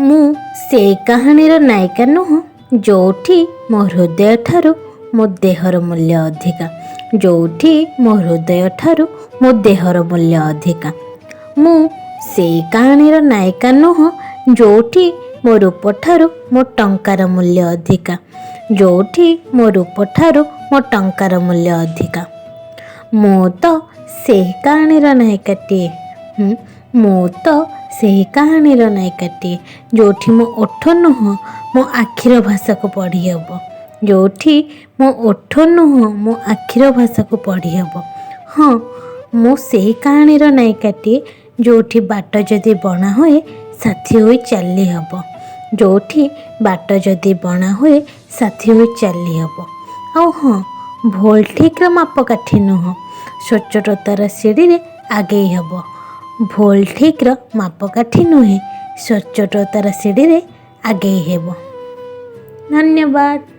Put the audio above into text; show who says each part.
Speaker 1: ମୁଁ ସେ କାହାଣୀର ନାୟିକା ନୁହଁ ଯୋଉଠି ମୋ ହୃଦୟ ଠାରୁ ମୋ ଦେହର ମୂଲ୍ୟ ଅଧିକା। ଯୋଉଠି ମୋ ହୃଦୟ ଠାରୁ ମୋ ଦେହର ମୂଲ୍ୟ ଅଧିକା। ମୁଁ ସେଇ କାହାଣୀର ନାୟିକା ନୁହଁ ଯୋଉଠି ମୋ ରୂପ ଠାରୁ ମୋ ଟଙ୍କାର ମୂଲ୍ୟ ଅଧିକା। ଯୋଉଠି ମୋ ରୂପ ଠାରୁ ମୋ ଟଙ୍କାର ମୂଲ୍ୟ ଅଧିକା। ମୁଁ ତ ସେହି କାହାଣୀର ନାୟିକାଟିଏ। ମୁଁ ତ ସେହି କାହାଣୀର ନାୟିକାଟିଏ ଯୋଉଠି ମୋ ଓଠ ନୁହଁ ମୋ ଆଖିର ଭାଷାକୁ ପଢ଼ି ହେବ। ଯୋଉଠି ମୋ ଓଠ ନୁହଁ ମୋ ଆଖିର ଭାଷାକୁ ପଢ଼ି ହେବ। ହଁ, ମୁଁ ସେହି କାହାଣୀର ନାୟିକାଟିଏ ଯୋଉଠି ବାଟ ଯଦି ବଣା ହୁଏ ସାଥି ହୋଇ ଚାଲି ହେବ। ଯୋଉଠି ବାଟ ଯଦି ବଣା ହୁଏ ସାଥି ହୋଇ ଚାଲି ହେବ। ଆଉ ହଁ, ଭୁଲ୍ ଠିକ୍ର ମାପକାଠି ନୁହଁ, ସଚ୍ଚୋଟତାର ସିଡ଼ିରେ ଆଗେଇ ହେବ। ଭୁଲ୍ ଠିକ୍ର ମାପକାଠି ନୁହେଁ, ସଚ୍ଚୋଟତାର ସିଡ଼ିରେ ଆଗେଇ ହେବ। ଧନ୍ୟବାଦ।